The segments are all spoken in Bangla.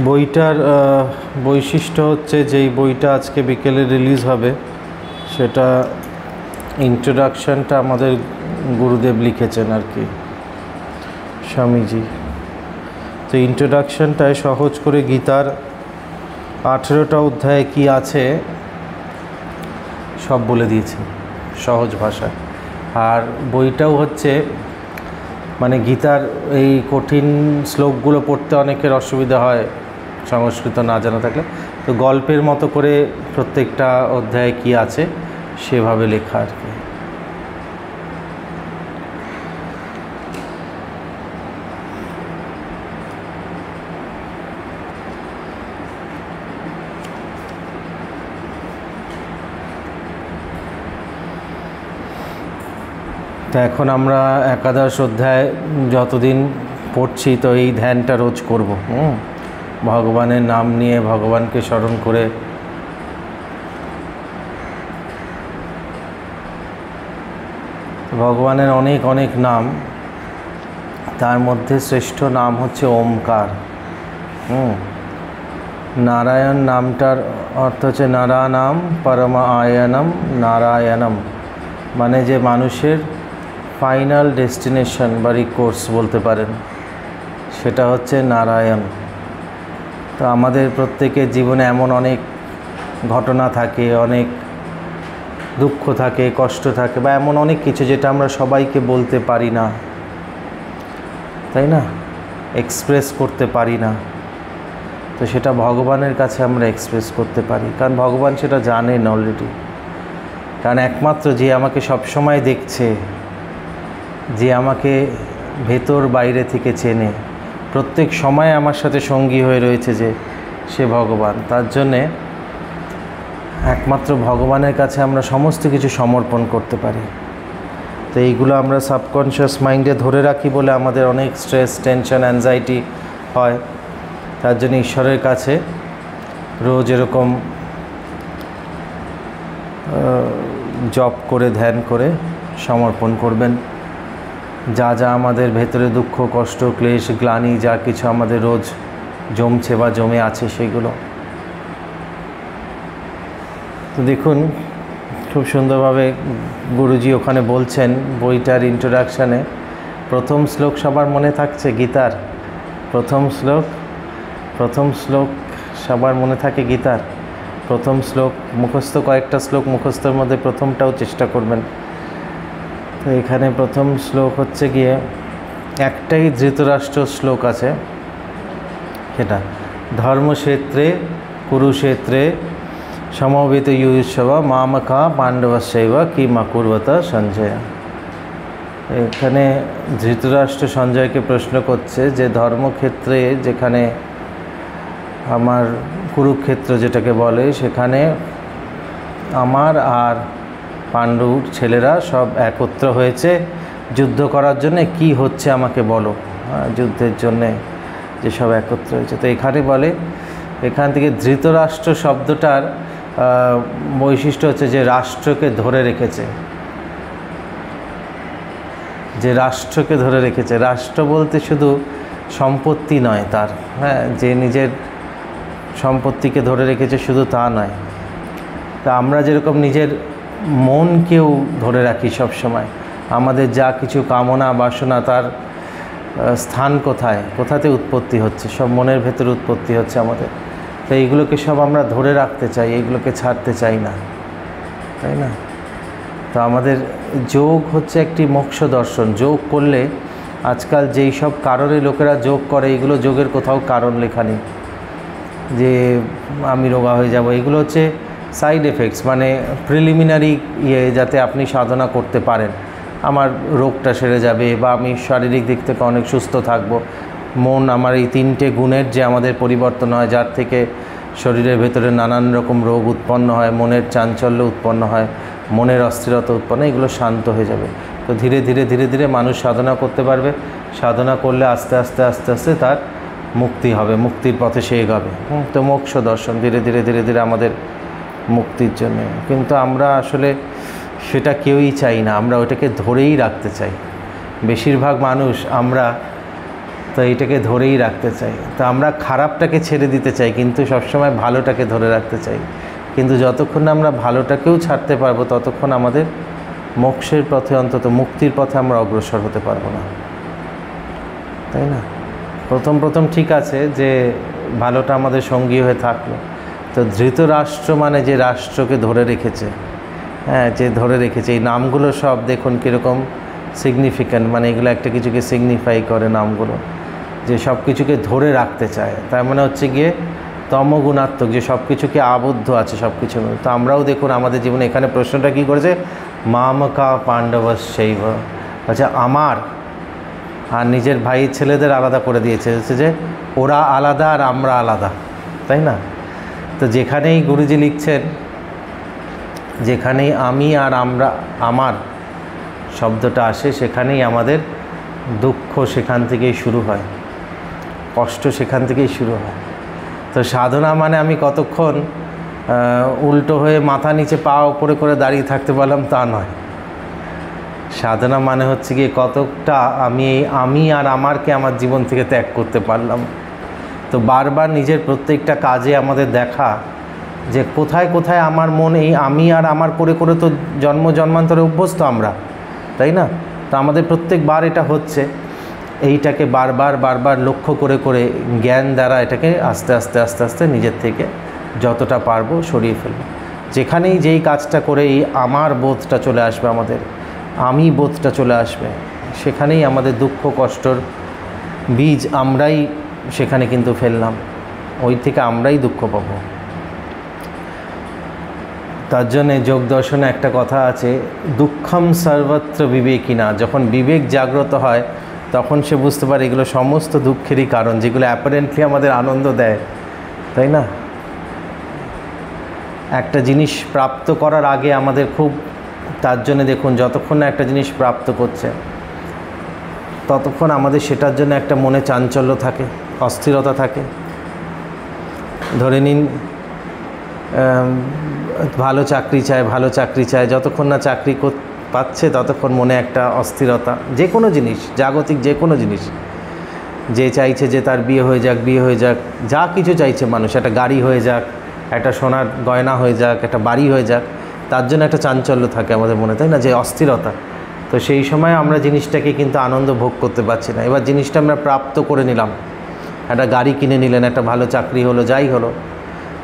বইটার বৈশিষ্ট্য হচ্ছে যেই বইটা আজকে বিকেলে রিলিজ হবে সেটা ইন্ট্রোডাকশানটা আমাদের গুরুদেব লিখেছেন আর কি, স্বামীজি। তো ইন্ট্রোডাকশানটায় সহজ করে গীতার 18টা অধ্যায়ে কি আছে সব বলে দিয়েছে সহজ ভাষায়। আর বইটাও হচ্ছে মানে গীতার এই কঠিন শ্লোকগুলো পড়তে অনেকের অসুবিধা হয় সংস্কৃত না জানা থাকলে, তো গল্পের মতো করে প্রত্যেকটা অধ্যায়ে কি আছে সেভাবে লেখা আর কি। তো এখন আমরা একাদশ অধ্যায় যতদিন পড়ছি তো এই ধ্যানটা রোজ করব, ভগবানের নাম নিয়ে ভগবানকে স্মরণ করে। ভগবানের অনেক অনেক নাম, তার মধ্যে শ্রেষ্ঠ নাম হচ্ছে ওমকার। নারায়ণ নামটার অর্থ হচ্ছে নারায়ণাম পরম আয়নম নারায়ণম, মানে যে মানুষের ফাইনাল ডেস্টিনেশন বা কোর্স বলতে পারেন, সেটা হচ্ছে নারায়ণ। তো আমাদের প্রত্যেকের জীবনে এমন অনেক ঘটনা থাকে, অনেক দুঃখ থাকে, কষ্ট থাকে, বা এমন অনেক কিছু যেটা আমরা সবাইকে বলতে পারি না, তাই না, এক্সপ্রেস করতে পারি না। তো সেটা ভগবানের কাছে আমরা এক্সপ্রেস করতে পারি, কারণ ভগবান সেটা জানেন অলরেডি। কারণ একমাত্র যে আমাকে সবসময় দেখছে, যে আমাকে ভেতর বাইরে থেকে চেনে, প্রত্যেক সময় আমার সাথে সঙ্গী হয়ে রয়েছে, যে সে ভগবান। তার জন্যে একমাত্র ভগবানের কাছে আমরা সমস্ত কিছু সমর্পণ করতে পারি। তো এইগুলো আমরা সাবকনশিয়াস মাইন্ডে ধরে রাখি বলে আমাদের অনেক স্ট্রেস, টেনশন, অ্যাংজাইটি হয়। তার জন্য ঈশ্বরের কাছে রোজ এরকম জপ করে, ধ্যান করে সমর্পণ করবেন। যা যা আমাদের ভেতরে দুঃখ, কষ্ট, ক্লেশ, গ্লানি যা কিছু আমাদের রোজ জমছে বা জমে আছে সেগুলো। তো দেখুন খুব সুন্দরভাবে গুরুজি ওখানে বলছেন বইটার ইন্ট্রোডাকশানে। প্রথম শ্লোক সবার মনে থাকছে গীতার? প্রথম শ্লোক সবার মনে থাকে গীতার? প্রথম শ্লোক মুখস্থ, কয়েকটা শ্লোক মুখস্থর মধ্যে প্রথমটাও চেষ্টা করবেন। তো এখানে প্রথম শ্লোক হচ্ছে গিয়ে একটাই ধৃতরাষ্ট্র শ্লোক আছে, সেটা ধর্মক্ষেত্রে কুরুক্ষেত্রে সমবেত যুযুৎসব মামকা পাণ্ডবস্যৈব কিম অকুর্বত সঞ্জয়। এখানে ধৃতরাষ্ট্র সঞ্জয়কে প্রশ্ন করছে যে ধর্মক্ষেত্রে, যেখানে আমার কুরুক্ষেত্র যেটাকে বলে, সেখানে আমার আর পাণ্ডুর ছেলেরা সব একত্র হয়েছে যুদ্ধ করার জন্যে, কি হচ্ছে আমাকে বলো, যুদ্ধের জন্যে যে সব একত্র হয়েছে। তো এখানে বলে, এখান থেকে ধৃতরাষ্ট্র শব্দটার বৈশিষ্ট্য হচ্ছে যে রাষ্ট্রকে ধরে রেখেছে, যে রাষ্ট্রকে ধরে রেখেছে। রাষ্ট্র বলতে শুধু সম্পত্তি নয় তার, যে নিজের সম্পত্তিকে ধরে রেখেছে শুধু তা নয়। তা আমরা যেরকম নিজের মনকেও ধরে রাখি সব সময়, আমাদের যা কিছু কামনা বাসনা তার স্থান কোথায়, কোথাতে উৎপত্তি হচ্ছে, সব মনের ভেতরে উৎপত্তি হচ্ছে আমাদের। তো এইগুলোকে সব আমরা ধরে রাখতে চাই, এইগুলোকে ছাড়তে চাই না, তাই না? তো আমাদের যোগ হচ্ছে একটি মোক্ষ দর্শন। যোগ করলে আজকাল যেই সব কারণে লোকেরা যোগ করে, এগুলো যোগের কোথাও কারণ লেখা নেই যে আমি রোগা হয়ে যাব। এগুলো হচ্ছে সাইড এফেক্টস, মানে প্রিলিমিনারি যাতে আপনি সাধনা করতে পারেন, আমার রোগটা সেরে যাবে বা আমি শারীরিক দিক থেকে অনেক সুস্থ থাকব। মন, আমার এই 3টে গুণের যে আমাদের পরিবর্তন হয়, যার থেকে শরীরের ভেতরে নানান রকম রোগ উৎপন্ন হয়, মনের চাঞ্চল্য উৎপন্ন হয়, মনের অস্থিরতা উৎপন্ন, এগুলো শান্ত হয়ে যাবে। তো ধীরে ধীরে ধীরে ধীরে মানুষ সাধনা করতে পারবে। সাধনা করলে আস্তে আস্তে আস্তে আস্তে তার মুক্তি হবে, মুক্তির পথে সে এগোবে। তো মোক্ষ দর্শন ধীরে ধীরে ধীরে ধীরে আমাদের মুক্তির জন্য। কিন্তু আমরা আসলে সেটা কেউই চাই না, আমরা ওটাকে ধরেই রাখতে চাই। বেশিরভাগ মানুষ আমরা তো এইটাকে ধরেই রাখতে চাই। তো আমরা খারাপটাকে ছেড়ে দিতে চাই, কিন্তু সবসময় ভালোটাকে ধরে রাখতে চাই। কিন্তু যতক্ষণ না আমরা ভালোটাকেও ছাড়তে পারবো, ততক্ষণ আমাদের মোক্ষের পথে, অন্তত মুক্তির পথে আমরা অগ্রসর হতে পারবো না, তাই না? প্রথম ঠিক আছে যে ভালোটা আমাদের সঙ্গী হয়ে থাকলো। তো ধৃতরাষ্ট্র মানে যে রাষ্ট্রকে ধরে রেখেছে, হ্যাঁ, যে ধরে রেখেছে, এই নামগুলো সব দেখুন কীরকম সিগনিফিক্যান্ট, মানে এগুলো একটা কিছুকে সিগনিফাই করে নামগুলো, যে সব কিছুকে ধরে রাখতে চায়। তার মানে হচ্ছে গিয়ে তমগুণাত্মক, যে সব কিছুকে আবদ্ধ আছে সব কিছু। তো আমরাও দেখুন আমাদের জীবনে এখানে প্রশ্নটা কী করেছে, মামকা পাণ্ডবস্যৈব, আচ্ছা আমার আর নিজের ভাই ছেলেদের আলাদা করে দিয়েছে, হচ্ছে যে ওরা আলাদা আর আমরা আলাদা, তাই না? তো যেখানেই গুরুজি লিখছেন, যেখানেই আমি আর আমরা, আমার শব্দটা আসে, সেখানেই আমাদের দুঃখ সেখান থেকেই শুরু হয়, কষ্ট সেখান থেকেই শুরু হয়। তো সাধনা মানে আমি কতক্ষণ উল্টো হয়ে মাথা নিচে পা উপরে করে দাঁড়িয়ে থাকতে পারলাম তা নয়। সাধনা মানে হচ্ছে গিয়ে কতটা আমি আর আমারকে আমার জীবন থেকে ত্যাগ করতে পারলাম। তো বারবার নিজের প্রত্যেকটা কাজে আমাদের দেখা যে কোথায় কোথায় আমার মন এই আমি আর আমার করে করে তো জন্মান্তরে অভ্যস্ত আমরা, তাই না? তো আমাদের প্রত্যেকবার এটা হচ্ছে, এইটাকে বারবার লক্ষ্য করে করে জ্ঞান দ্বারা এটাকে আস্তে আস্তে নিজের থেকে যতটা পারবো সরিয়ে ফেলবো। যেখানেই যেই কাজটা করে এই আমার বোধটা চলে আসবে, আমাদের আমি বোধটা চলে আসবে, সেখানেই আমাদের দুঃখ কষ্টর বীজ আমরাই সেখানে কিন্তু ফেললাম, ওই থেকে আমরাই দুঃখ পাবো। তার জন্যে যোগ দর্শনে একটা কথা আছে, দুঃখম সর্বত্র বিবেকিনা। যখন বিবেক জাগ্রত হয় তখন সে বুঝতে পারে এগুলো সমস্ত দুঃখেরই কারণ, যেগুলো অ্যাপারেন্টলি আমাদের আনন্দ দেয়, তাই না? একটা জিনিস প্রাপ্ত করার আগে আমাদের খুব, তার জন্য দেখুন যতক্ষণ না একটা জিনিস প্রাপ্ত করছে ততক্ষণ আমাদের সেটার জন্য একটা মনে চাঞ্চল্য থাকে, অস্থিরতা থাকে। ধরে নিন ভালো চাকরি চায়, যতক্ষণ না চাকরি পাচ্ছে ততক্ষণ মনে একটা অস্থিরতা। যে কোনো জিনিস, জাগতিক যে কোনো জিনিস, যে চাইছে যে তার বিয়ে হয়ে যাক, যা কিছু চাইছে মানুষ, একটা গাড়ি হয়ে যাক, একটা সোনার গয়না হয়ে যাক, একটা বাড়ি হয়ে যাক, তার জন্য একটা চাঞ্চল্য থাকে আমাদের মনে, তাই না? যে অস্থিরতা। তো সেই সময় আমরা জিনিসটাকে কিন্তু আনন্দ ভোগ করতে পারছি না। এবার জিনিসটা আমরা প্রাপ্ত করে নিলাম, একটা গাড়ি কিনে নিলেন, একটা ভালো চাকরি হলো, যাই হলো,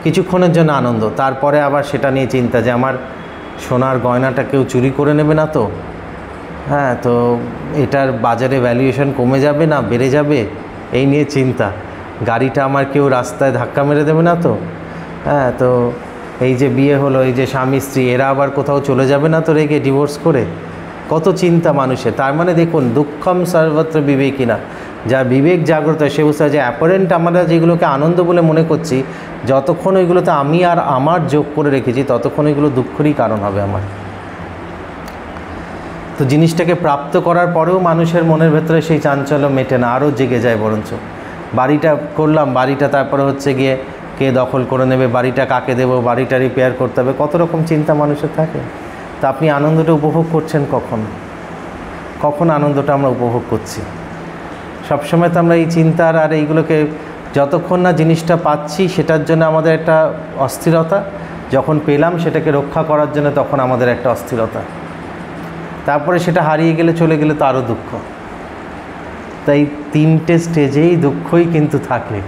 কিছুক্ষণের জন্য আনন্দ, তারপরে আবার সেটা নিয়ে চিন্তা যে আমার সোনার গয়নাটা কেউ চুরি করে নেবে না তো, হ্যাঁ, তো এটার বাজারে ভ্যালুয়েশন কমে যাবে না বেড়ে যাবে, এই নিয়ে চিন্তা। গাড়িটা আমার কেউ রাস্তায় ধাক্কা মেরে দেবে না তো, হ্যাঁ, তো এই যে বিয়ে হলো, এই যে স্বামী স্ত্রী, এরা আবার কোথাও চলে যাবে না তো রেগে, ডিভোর্স করে, কত চিন্তা মানুষের। তার মানে দেখুন দুঃখম সর্বত্র বিবেকিনা, যা বিবেক জাগ্রত হয় সে বুঝতে হয় যে অ্যাপারেন্ট আমরা যেগুলোকে আনন্দ বলে মনে করছি, যতক্ষণ ওইগুলোতে আমি আর আমার যোগ করে রেখেছি ততক্ষণ ওইগুলো দুঃখেরই কারণ হবে আমার। তো জিনিসটাকে প্রাপ্ত করার পরেও মানুষের মনের ভেতরে সেই চাঞ্চল্য মেটে না, আরও জেগে যায় বরঞ্চ। বাড়িটা করলাম, বাড়িটা তারপরে হচ্ছে গিয়ে কে দখল করে নেবে, বাড়িটা কাকে দেবো, বাড়িটা রিপেয়ার করতে হবে, কত রকম চিন্তা মানুষের থাকে। তা আপনি আনন্দটা উপভোগ করছেন কখন আনন্দটা আমরা উপভোগ করছি? সবসময় তো আমরা এই চিন্তার আর এইগুলোকে, যতক্ষণ না জিনিসটা পাচ্ছি সেটার জন্য আমাদের একটা অস্থিরতা, যখন পেলাম সেটাকে রক্ষা করার জন্য তখন আমাদের একটা অস্থিরতা, তারপরে সেটা হারিয়ে গেলে চলে গেলে তো আরও দুঃখ। তাই তিনটে স্টেজেই দুঃখই কিন্তু থাকে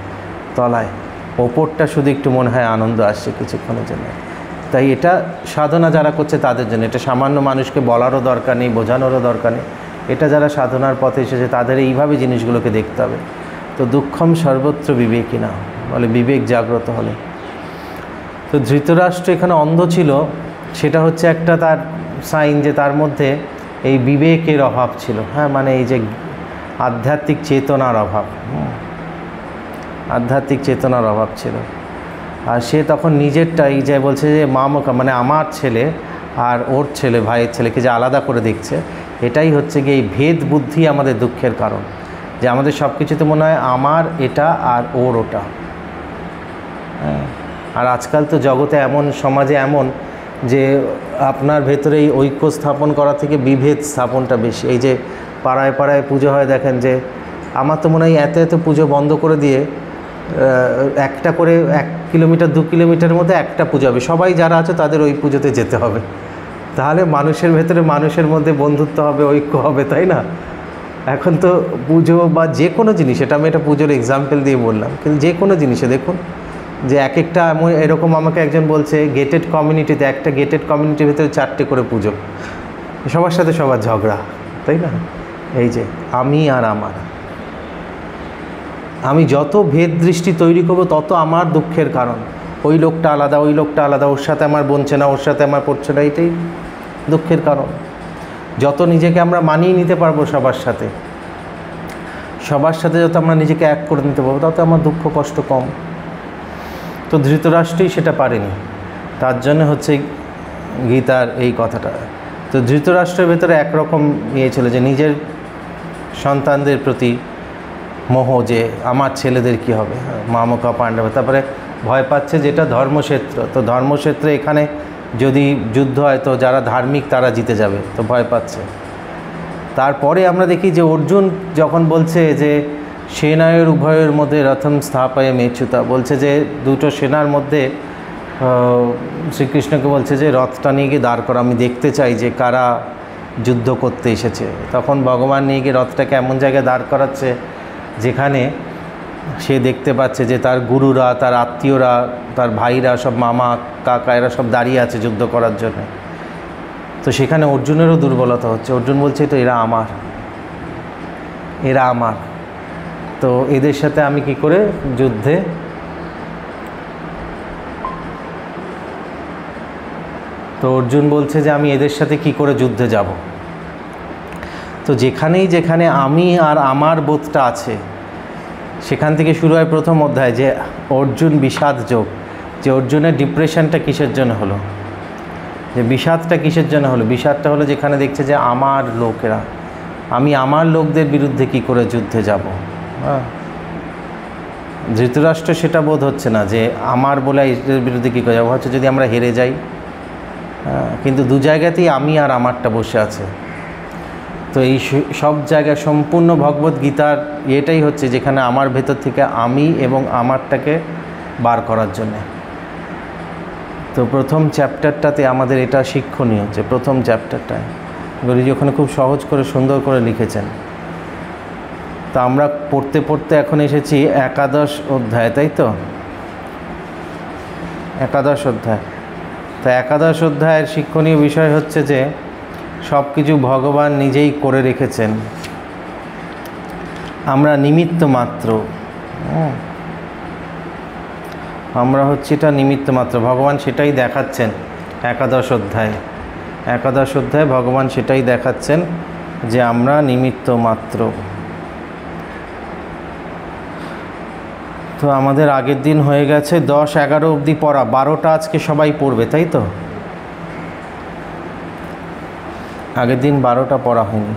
তলায়, ওপরটা শুধু একটু মনে হয় আনন্দ আসছে কিছুক্ষণের জন্য। তাই এটা সাধনা যারা করছে তাদের জন্য, এটা সামান্য মানুষকে বলারও দরকার নেই, বোঝানোরও দরকার নেই। এটা যারা সাধনার পথে এসেছে তাদের এইভাবে জিনিসগুলোকে দেখতে হবে। তো দুঃখম সর্বত্র বিবেকিনা বলে বিবেক জাগ্রত হলে। তো ধৃতরাষ্ট্র এখানে অন্ধ ছিল, সেটা হচ্ছে একটা তার সাইন যে তার মধ্যে এই বিবেকের অভাব ছিল, হ্যাঁ, মানে এই যে আধ্যাত্মিক চেতনার অভাব, আধ্যাত্মিক চেতনার অভাব ছিল। আর সে তখন নিজেরটাই যে বলছে যে মামকা মানে আমার ছেলে আর ওর ছেলে, ভাইয়ের ছেলেকে যে আলাদা করে দেখছে, এটাই হচ্ছে গিয়ে এই ভেদ বুদ্ধি আমাদের দুঃখের কারণ। যে আমাদের সব কিছুতে মনে হয় আমার এটা আর ওর ওটা, হ্যাঁ। আর আজকাল তো জগতে এমন, সমাজে এমন যে আপনার ভেতরে এই ঐক্য স্থাপন করা থেকে বিভেদ স্থাপনটা বেশি। এই যে পাড়ায় পাড়ায় পুজো হয়, দেখেন যে আমার তো মনে হয় এত এত পুজো বন্ধ করে দিয়ে একটা করে 1 কিলোমিটার 2 কিলোমিটারের মধ্যে একটা পুজো হবে, সবাই যারা আছে তাদের ওই পুজোতে যেতে হবে, তাহলে মানুষের ভেতরে মানুষের মধ্যে বন্ধুত্ব হবে, ঐক্য হবে, তাই না? এখন তো পুজো বা যে কোনো জিনিস, এটা আমি একটা পুজোর এক্সাম্পল দিয়ে বললাম, কিন্তু যে কোনো জিনিসে দেখুন যে এক একটা এরকম আমাকে একজন বলছে গেটেড কমিউনিটিতে, একটা গেটেড কমিউনিটির ভিতরে 4টে করে পুজো, সবার সাথে সবার ঝগড়া, তাই না? এই যে আমি আর আমার, আমি যত ভেদ দৃষ্টি তৈরি করবো তত আমার দুঃখের কারণ। ওই লোকটা আলাদা, ওই লোকটা আলাদা, ওর সাথে আমার বনছে না, ওর সাথে আমার পড়ছে না, এটাই দুঃখের কারণ। যত নিজেকে আমরা মানিয়ে নিতে পারবো সবার সাথে যত আমরা নিজেকে এক করে নিতে পারবো, তত আমার দুঃখ কষ্ট কম। তো ধৃতরাষ্ট্রই সেটা পারেনি, তার জন্য হচ্ছে গীতার এই কথাটা। তো ধৃতরাষ্ট্রের ভেতরে একরকম ইয়ে ছিল যে নিজের সন্তানদের প্রতি মোহ, যে আমার ছেলেদের কি হবে, মামকা পাণ্ডব, তারপরে ভয় পাচ্ছে যেটা ধর্মক্ষেত্র, তো ধর্মক্ষেত্রে এখানে যদি যুদ্ধ হয় তো যারা ধার্মিক তারা জিতে যাবে, তো ভয় পাচ্ছে। তারপরে আমরা দেখি যে অর্জুন যখন বলছে যে সেনায়ের উভয়ের মধ্যে রথম স্থাপয়ে মেচ্যুতা, বলছে যে দুটো সেনার মধ্যে শ্রীকৃষ্ণকে বলছে যে রথটা নিয়ে গিয়ে দাঁড় করা, আমি দেখতে চাই যে কারা যুদ্ধ করতে এসেছে। তখন ভগবান নিয়ে গিয়ে রথটাকে এমন জায়গায় দাঁড় করাচ্ছে যেখানে সে দেখতে পাচ্ছে যে তার গুরুরা, তার আত্মীয়রা, তার ভাইরা, সব মামা কাকা এরা সব দাঁড়িয়ে আছে যুদ্ধ করার জন্য। তো সেখানে অর্জুনেরও দুর্বলতা হচ্ছে, অর্জুন বলছে তো এরা আমার, তো এদের সাথে আমি কি করে যুদ্ধে, তো অর্জুন বলছে যে আমি এদের সাথে কি করে যুদ্ধে যাব। তো যেখানে আমি আর আমার বোধটা আছে, সেখান থেকে শুরু হয় প্রথম অধ্যায় যে অর্জুন বিষাদ যোগ, যে অর্জুনের ডিপ্রেশনটা কিসের জন্য হলো, যে বিষাদটা কিসের জন্য হলো। বিষাদটা হলো যেখানে দেখছে যে আমার লোকেরা, আমি আমার লোকদের বিরুদ্ধে কি করে যুদ্ধে যাব। হ্যাঁ, ধৃতরাষ্ট্র সেটা বোধ হচ্ছে না যে আমার বলে এদের বিরুদ্ধে কী করে যাবো, হচ্ছে যদি আমরা হেরে যাই। কিন্তু দু জায়গাতেই আমি আর আমারটা বসে আছে। তো এই সব জায়গায় সম্পূর্ণ ভগবদ্গীতার এটাই হচ্ছে যেখানে আমার ভেতর থেকে আমি এবং আমারটাকে বার করার জন্যে। তো প্রথম চ্যাপ্টারটাতে আমাদের এটা শিক্ষণীয়, যে প্রথম চ্যাপ্টারটায় গুরুজি ওখানে খুব সহজ করে সুন্দর করে লিখেছেন। তো আমরা পড়তে পড়তে এখন এসেছি 11 অধ্যায়, তাই তো 11 অধ্যায়। তো 11 অধ্যায়ের শিক্ষণীয় বিষয় হচ্ছে যে সব কিছু ভগবান নিজেই করে রেখেছেন, আমরা নিমিত্ত মাত্র। আমরা হচ্ছে এটা নিমিত্ত মাত্র, ভগবান সেটাই দেখাচ্ছেন 11 অধ্যায়ে ভগবান সেটাই দেখাচ্ছেন যে আমরা নিমিত্ত মাত্র। তো আমাদের আগের দিন হয়ে গেছে 10-11 অবধি পড়া, 12টা আজকে সবাই পড়বে, তাই তো? আগের দিন 12টা পড়া হয়নি।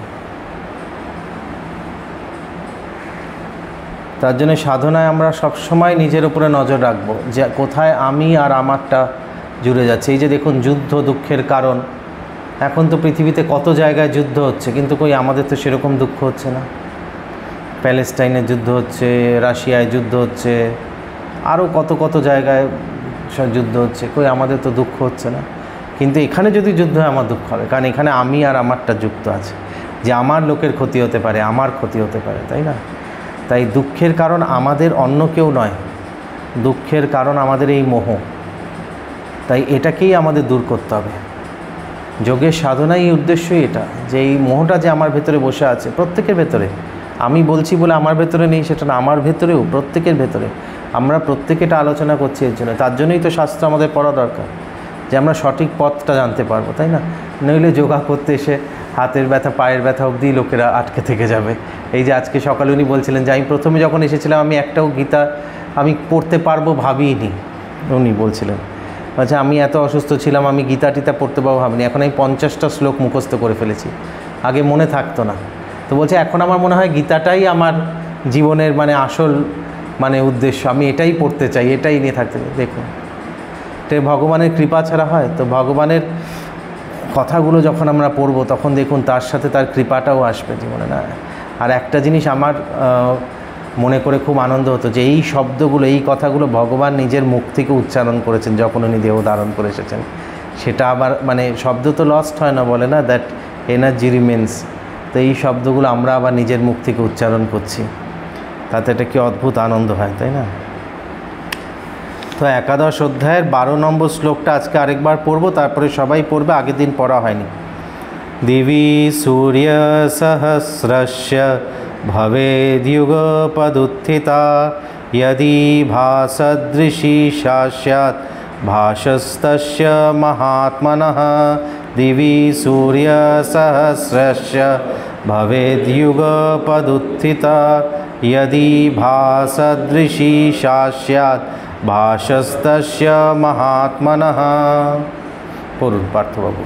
তার জন্য সাধনায় আমরা সবসময় নিজের উপরে নজর রাখবো যে কোথায় আমি আর আমারটা জুড়ে যাচ্ছে। এই যে দেখুন যুদ্ধ দুঃখের কারণ, এখন তো পৃথিবীতে কত জায়গায় যুদ্ধ হচ্ছে, কিন্তু কই আমাদের তো সেরকম দুঃখ হচ্ছে না। প্যালেস্টাইনের যুদ্ধ হচ্ছে, রাশিয়ায় যুদ্ধ হচ্ছে, আরও কত জায়গায় যুদ্ধ হচ্ছে, কই আমাদের তো দুঃখ হচ্ছে না। কিন্তু এখানে যদি যুদ্ধ হয় আমার দুঃখ হবে, কারণ এখানে আমি আর আমারটা যুক্ত আছে, যে আমার লোকের ক্ষতি হতে পারে, আমার ক্ষতি হতে পারে, তাই না? তাই দুঃখের কারণ আমাদের অন্য কেউ নয়, দুঃখের কারণ আমাদের এই মোহ। তাই এটাকেই আমাদের দূর করতে হবে। যোগের সাধনাই এই উদ্দেশ্যই এটা, যে এই মোহটা যে আমার ভেতরে বসে আছে, প্রত্যেকের ভেতরে। আমি বলছি বলে আমার ভেতরে নেই সেটা না, আমার ভেতরেও, প্রত্যেকের ভেতরে। আমরা প্রত্যেকেটা আলোচনা করছি এর জন্য, তার জন্যই তো শাস্ত্র আমাদের পড়া দরকার, যে আমরা সঠিক পথটা জানতে পারবো, তাই না? নইলে যোগা করতে এসে হাতের ব্যথা পায়ের ব্যথা অবধি লোকেরা আটকে থেকে যাবে। এই যে আজকে সকালে উনি বলছিলেন যে আমি প্রথমে যখন এসেছিলাম আমি একটাও গীতা আমি পড়তে পারবো ভাবিনি, উনি বলছিলেন। আচ্ছা, আমি এত অসুস্থ ছিলাম, আমি গীতা টিতা পড়তে পারবো ভাবিনি, এখন আমি 50টা শ্লোক মুখস্থ করে ফেলেছি, আগে মনে থাকতো না। তো বলছে এখন আমার মনে হয় গীতাটাই আমার জীবনের মানে আসল মানে উদ্দেশ্য, আমি এটাই পড়তে চাই, এটাই নিয়ে থাকতে চাই। দেখুন এটা ভগবানের কৃপা ছাড়া হয়? তো ভগবানের কথাগুলো যখন আমরা পড়বো তখন দেখুন তার সাথে তার কৃপাটাও আসবে জীবনে, না? আর একটা জিনিস আমার মনে করে খুব আনন্দ হতো যে এই শব্দগুলো, এই কথাগুলো ভগবান নিজের মুখ থেকে উচ্চারণ করেছেন যখন উনি দেহ ধারণ করে এসেছেন। সেটা আবার মানে শব্দ তো লস্ট হয় না, বলে না দ্যাট এনার্জি রিমেন্স। তো এই শব্দগুলো আমরা আবার নিজের মুখ থেকে উচ্চারণ করছি, তাতে এটা কি অদ্ভুত আনন্দ হয়, তাই না? তো একাদশ অধ্যায়ের 12 নম্বর শ্লোকটা আজকে আরেকবার পড়বো, তারপরে সবাই পড়বে, আগের দিন পড়া হয়নি। দিবি সূর্য সহস্রস্য ভবেদ্যুগপদুত্থিতা यदि भासदृशी स्यात् भासस्तस्य महात्मनः। दिवि सूर्यसहस्रस्य भवेद्युगपदुत्थिता यदि भासदृशी स्यात् भासस्तस्य महात्मनः। পড়ুন পার্থবাবু।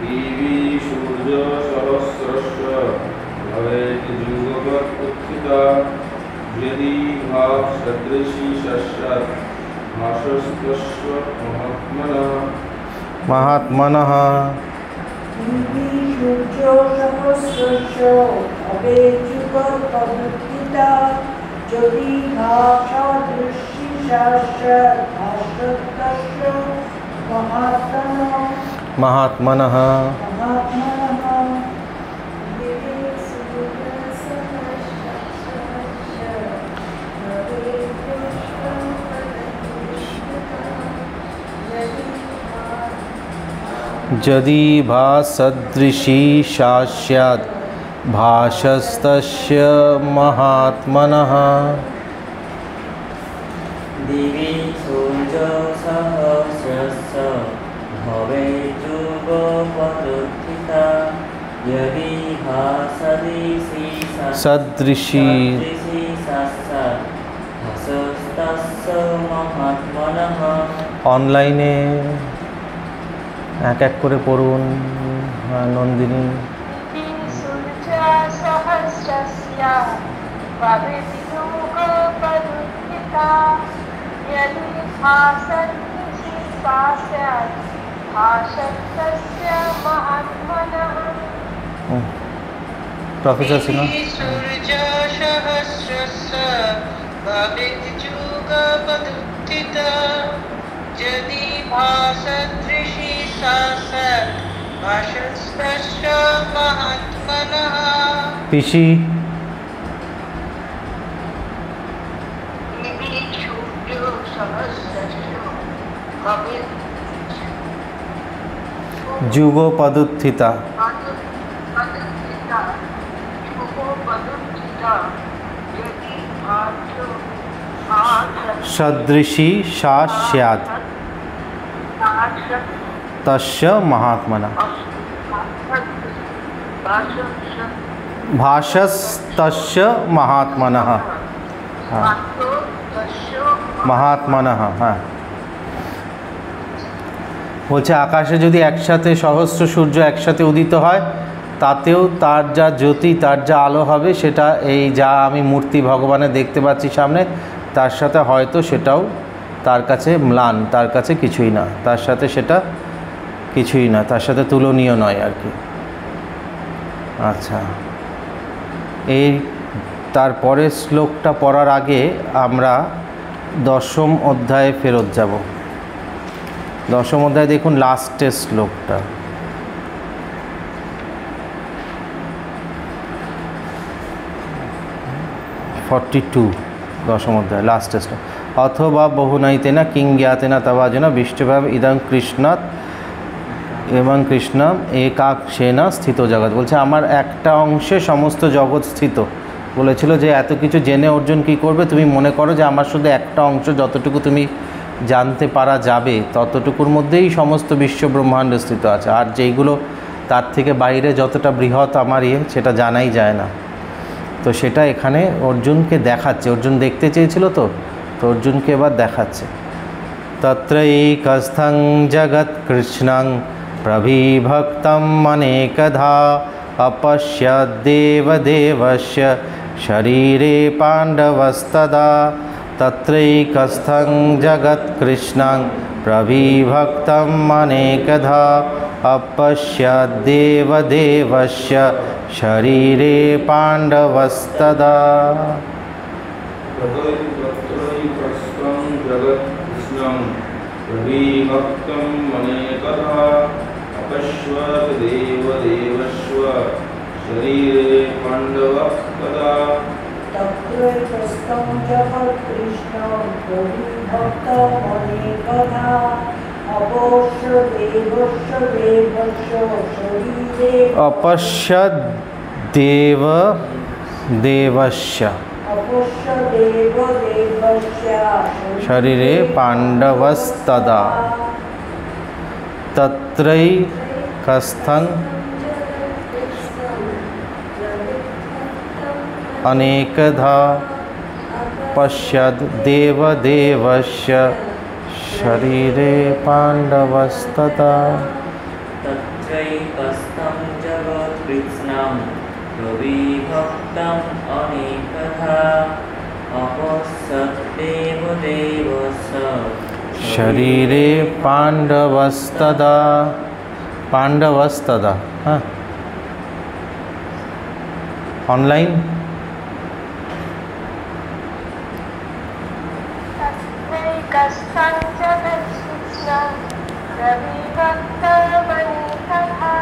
दिवि सूर्यसहस्रस्य भवेद्युगपदुत्थिता यदि भासदृशी स्यात् भासस्तस्य महात्मनः। महात्मनः। दिवि सूर्यसहस्रस्य भवेद्युगपदुत्थिता यदि भासदृशी स्यात् भासस्तस्य महात्मनः। महात्मनः। यदि भासदृशी स्यात् भासस्तस्य महात्मनः। दिवि सूर्यसहस्रस्य भवेद्युगपदुत्थिता यदि भासदृशी सदृशी स्यात् भासस्तस्य महात्मनः। অনলাইনে এক এক করে পড়ুন। নন্দিনী। सूर्यसहस्रस्य भवेद्युगपदुत्थिता यदि भासदृशी स्यात् भासस्तस्य महात्मनः। প্রফেসর সিনহা। सूर्यसहस्रस्य भवेद्युगपदुत्थिता यदि भासदृशी स्यात् भासस्तस्य महात्मनः। পিসি। दिवि सूर्यसहस्रस्य যুগপদুত্থিতা भवेद्युगपदुत्थिता यदि सदृशी सा स्यात् तस्य महात्मनः। भासस्तस्य महात्मनः। हाँ, महात्मनः। হ্যাঁ, বলছে আকাশে যদি একসাথে সহস্র সূর্য একসাথে উদিত হয়, তাতেও তার যা জ্যোতি, তার যা আলো হবে, সেটা এই যা আমি মূর্তি ভগবানের দেখতে পাচ্ছি সামনে, তার সাথে হয়তো সেটাও তার কাছে ম্লান, তার কাছে কিছুই না, তার সাথে সেটা কিছুই না, তার সাথে তুলনীয় নয় আর কি। আচ্ছা, এই তারপরের শ্লোকটা পড়ার আগে আমরা 10ম অধ্যায়ে ফেরত যাব। 10ম অধ্যায়ে দেখুন লাস্টের শ্লোকটা। 42 10ম অধ্যায় লাস্টের শ্লোক। অথবা বহুনৈতেনা কিং জ্ঞাতেনা তবাজনা বিষ্ণুভাব ইদং কৃষ্ণাৎ এবং কৃষ্ণম একাক্ষেনা স্থিত জগৎ। বলছে আমার একটা অংশে সমস্ত জগৎ স্থিত। বলেছিল যে এত কিছু জেনে অর্জুন কী করবে? তুমি মনে করো যে আমার শুধু একটা অংশ, যতটুকু তুমি জানতে পারা যাবে ততটুকুর মধ্যেই সমস্ত বিশ্ব ব্রহ্মাণ্ড স্থিত আছে, আর যেইগুলো তার থেকে বাইরে যতটা বৃহৎ আমার সেটা জানাই যায় না। তো সেটা এখানে অর্জুনকে দেখাচ্ছে। অর্জুন দেখতে চেয়েছিল, তো অর্জুনকে এবার দেখাচ্ছে। তত্রৈকস্থং জগৎ কৃষ্ণং প্রবিভক্তম অনেকধা অপশ্যদ্দেবদেবস্য শরীরে পাণ্ডবস্তদা। তত্রৈকস্থং জগৎ কৃষ্ণং প্রবিভক্তম অনেকধা अपश्यद्देवदेवस्य शरीरे पाण्डवस्तदा तत्रैकस्तं जगत्कृष्णं प्रविभक्तं अनेकधा अपश्यद्देवदेवस्य शरीरे पाण्डवस्तदा तत्रैकस्तं जगत्कृष्णं प्रविभक्तमनेकधा अपश्यद्देवस्य शरीरे अपश्यद्देवदेवस्य शरीरे पाण्डवस्तदा तत्रैकस्थं अनेकधा पश्यद्देवदेवस्य शरीरे पाण्डवस्तदा तत्रैकस्थं जगत्कृष्णं प्रविभक्तम् अनेकधा अपश्यद्देवदेवस्य शरीरे पाण्डवस्तदा पाण्डवस्तदा हाँ ऑनलाइन तत्रैकस्थं जगत्कृष्णं प्रविभक्तमनेकधा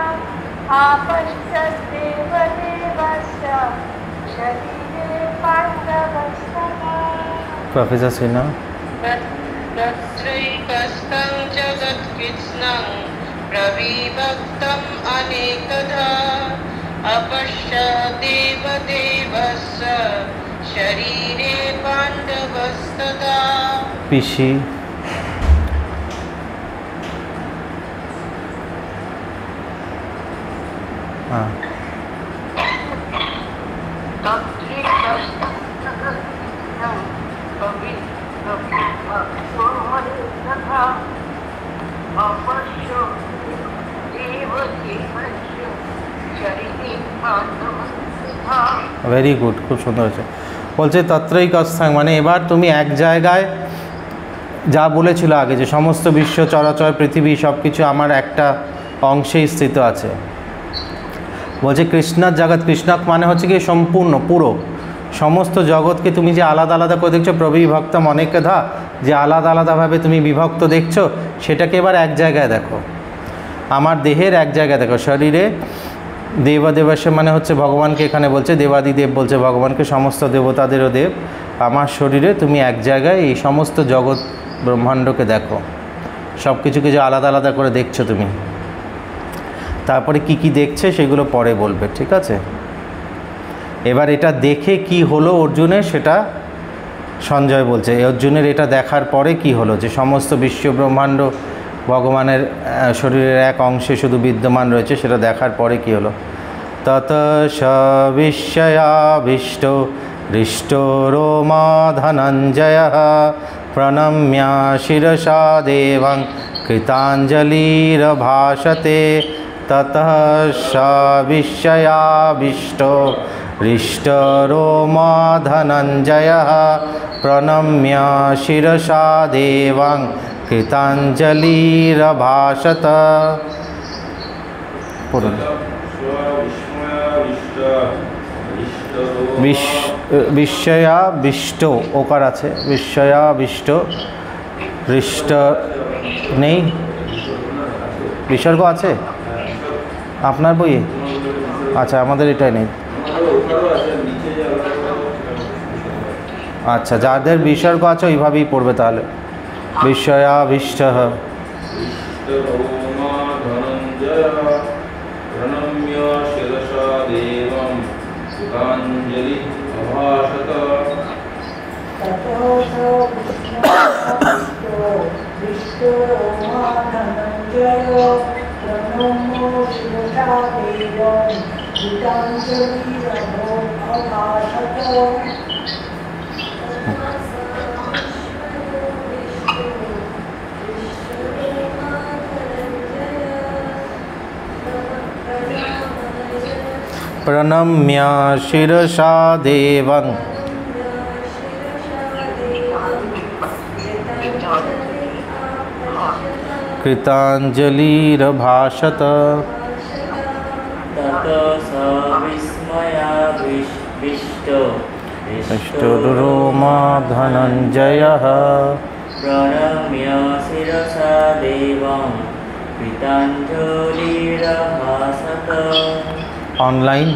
अपश्यद्देवदेवस्य शरीरे पाण्डवस्तदा प्रोफेसर सिन्हा तत्रैकस्थं जगत्कृष्णं प्रविभक्तम् अनेकधा अपश्यद्देवदेवस्य शरीरे पाण्डवस्तदा पिशी हाँ ভেরি গুড, খুব সুন্দর হয়েছে। বলছে তত্রৈকস্থান মানে এবার তুমি এক জায়গায় যা বলেছিল আগে যে সমস্ত বিশ্ব চরাচর পৃথিবী সব কিছু আমার একটা অংশেই স্থিত আছে। বলছে কৃষ্ণার জগৎ, কৃষ্ণক মানে হচ্ছে কি সম্পূর্ণ পুরো সমস্ত জগৎকে তুমি যে আলাদা আলাদা করে দেখছো, প্রবিভক্তম অনেকধা, যে আলাদা আলাদাভাবে তুমি বিভক্ত দেখছো সেটাকে এবার এক জায়গায় দেখো, আমার দেহের এক জায়গায় দেখো। শরীরে দেবদেবস্য মানে হচ্ছে ভগবানকে এখানে বলছে, দেবাদিদেব বলছে ভগবানকে, সমস্ত দেবতাদেরও দেব। আমার শরীরে তুমি এক জায়গায় এই সমস্ত জগৎ ব্রহ্মাণ্ডকে দেখো, সব কিছুকে যে আলাদা আলাদা করে দেখছো তুমি। তারপরে কি কি দেখছে সেগুলো পরে বলবে, ঠিক আছে? এবার এটা দেখে কি হলো অর্জুনের সেটা সঞ্জয় বলছে। অর্জুনের এটা দেখার পরে কি হলো, যে সমস্ত বিশ্ব ব্রহ্মাণ্ড ভগবানের শরীরের এক অংশে শুধু বিদ্যমান রয়েছে, সেটা দেখার পরে কি হলো। তত স বিস্ময়াবিষ্ট হৃষ্ট রোমা ধনঞ্জয় প্রণম্য শিরসা দেবং কৃতাঞ্জলিরভাষতে। ততঃ স বিস্ময়াবিষ্ট হৃষ্ট রোমা ধনঞ্জয় প্রণম্য শিরসা দেবং কৃতাঞ্জলিরভাষত। বিস্ময়াবিষ্ট ওকার আছে, বিস্ময়াবিষ্ট হৃষ্ট নেই, বিসর্গ আছে আপনার বইয়ে? আচ্ছা, আমাদের এটাই নেই। আচ্ছা, যাদের বিসর্গ আছে ওইভাবেই পড়বে তাহলে। বিস্ময়াবিষ্ট প্রণম্য শিরসা দেবং कृताञ्जलिरभाषत ततो स विस्मयाविष्टो हृष्टोरुरोमा धनञ्जयः प्रणम्य शिरसा देवं कृताञ्जलिरभाषत। ऑनलाइन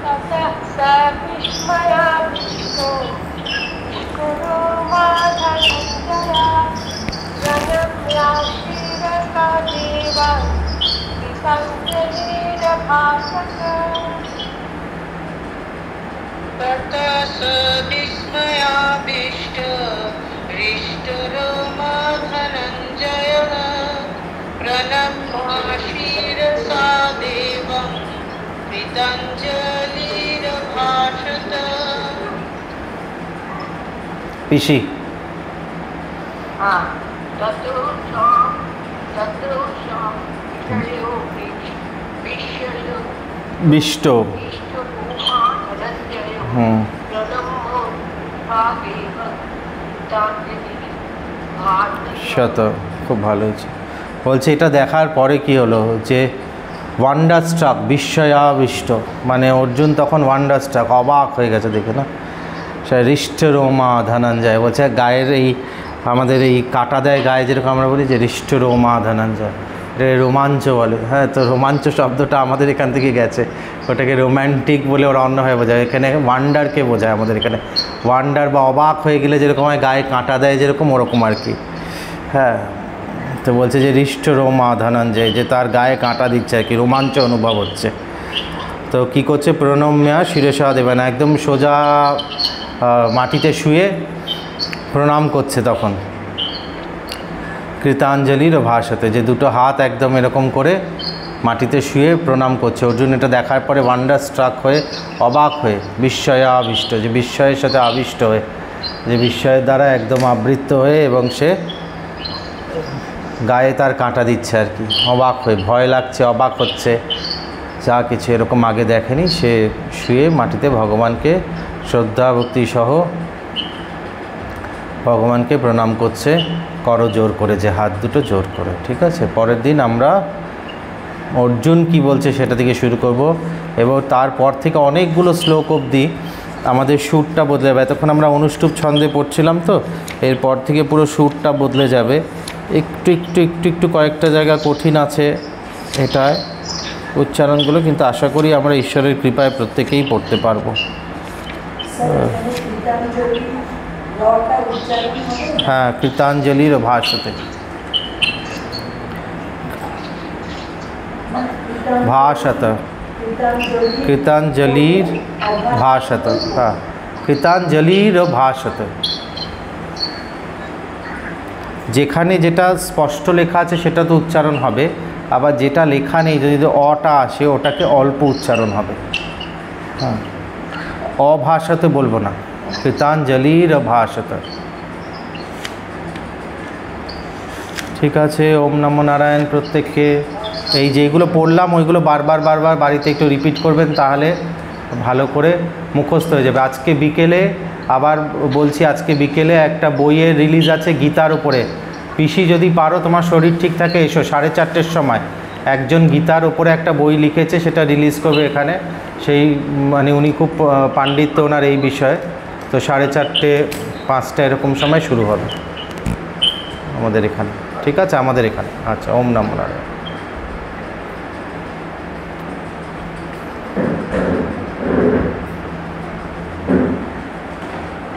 ततः स विस्मयाविष्टो गुरुमा धनञ्जया प्रणम्याशिरसा देवं कृताञ्जलिरभाषत। ततः स विस्मयाविष्टो हृष्टरोमा धनञ्जयः प्रणम्य शिरसा देवं कृताञ्जलिरभाषत। पिशी बिष्टो শত খুব ভালো হয়েছে। বলছে এটা দেখার পরে কি হলো যে ওয়ান্ডারস্ট্রাক বিস্ময়াবিষ্ট, মানে অর্জুন তখন ওয়ান্ডারস্ট্রাক অবাক হয়ে গেছে দেখে না। সে হৃষ্টরোমা ধনঞ্জয় বলছে গায়ের এই আমাদের এই কাটা দেয় গায়ে যেরকম আমরা বলি যে হৃষ্টরোমা ধনঞ্জয়, এটা রোমাঞ্চ বলে। হ্যাঁ, তো রোমাঞ্চ শব্দটা আমাদের এখান থেকে গেছে, ওটাকে রোম্যান্টিক বলে ওরা অন্যভাবে বোঝায়। এখানে ওয়ান্ডারকে বোঝায় আমাদের এখানে, ওয়ান্ডার বা অবাক হয়ে গেলে যেরকম হয় গায়ে কাঁটা দেয় যেরকম, ওরকম আর কি। হ্যাঁ, তো বলছে যে হৃষ্টরোমা ধনঞ্জয়, যে তার গায়ে কাঁটা দিচ্ছে আর কি, রোমাঞ্চ অনুভব হচ্ছে। তো কি করছে, প্রণম্যা শিরসা দেবে না, একদম সোজা মাটিতে শুয়ে প্রণাম করছে তখন। কৃতাঞ্জলির ভাষাতে, যে দুটো হাত একদম এরকম করে মাটিতে শুয়ে প্রণাম করছে। অর্জুন এটা দেখার পরে ওয়ান্ডার স্ট্রাক হয়ে অবাক হয়ে বিস্ময়ে আবিষ্ট, যে বিস্ময়ের সাথে আবিষ্ট হয়ে, যে বিস্ময়ের দ্বারা একদম আবৃত্ত হয়ে এবং সে গায়ে তার কাঁটা দিচ্ছে আর কি, অবাক হয়ে, ভয় লাগছে, অবাক হচ্ছে, যা কিছু এরকম আগে দেখেনি। সে শুয়ে মাটিতে ভগবানকে শ্রদ্ধা ভক্তি সহ ভগবানকে প্রণাম করছে, করো জোর করে, যে হাত দুটো জোর করে। ঠিক আছে, পরের দিন আমরা অর্জুন কি বলছে সেটা থেকে শুরু করব, এবং তারপর থেকে অনেকগুলো শ্লোক অবধি আমাদের সুরটা বদলে যাবে। এতক্ষণ আমরা অনুষ্টুপ ছন্দে পড়ছিলাম, তো এরপর থেকে পুরো সুরটা বদলে যাবে। একটু একটু একটু একটু কয়েকটা জায়গা কঠিন আছে এটায় উচ্চারণগুলো, কিন্তু আশা করি আমরা ঈশ্বরের কৃপায় প্রত্যেকেই পড়তে পারবো। হ্যাঁ, কৃতাঞ্জলির ভাষাতে, ভাষাত, কৃতাঞ্জলির ভাষাত, হ্যাঁ, কৃতাঞ্জলির ভাষাত। যেখানে যেটা স্পষ্ট লেখা আছে সেটা তো উচ্চারণ হবে, আবার যেটা লেখা নেই যদি অটা আসে ওটাকে অল্প উচ্চারণ হবে। হ্যাঁ, অভাষাতে বলবো না, কৃতাঞ্জলির ভাষাত। ঠিক আছে, ওম নমো নারায়ণ। প্রত্যেককে এই যেগুলো পড়লাম ওইগুলো বারবার বারবার বাড়িতে একটু রিপিট করবেন, তাহলে ভালো করে মুখস্থ হয়ে যাবে। আজকে বিকেলে, আবার বলছি, আজকে বিকেলে একটা বইয়ের রিলিজ আছে গীতার উপরে। পিসি যদি পারো, তোমার শরীর ঠিক থাকে, এসো 4:30-র সময়। একজন গীতার উপরে একটা বই লিখেছে, সেটা রিলিজ করবে এখানে। সেই মানে উনি খুব পাণ্ডিত্য ওনার এই বিষয়ে। তো 4:30-5টা এরকম সময় শুরু হবে আমাদের এখানে। ঠিক আছে, আমাদের এখানে। আচ্ছা, ওম নমো নারায়ণ।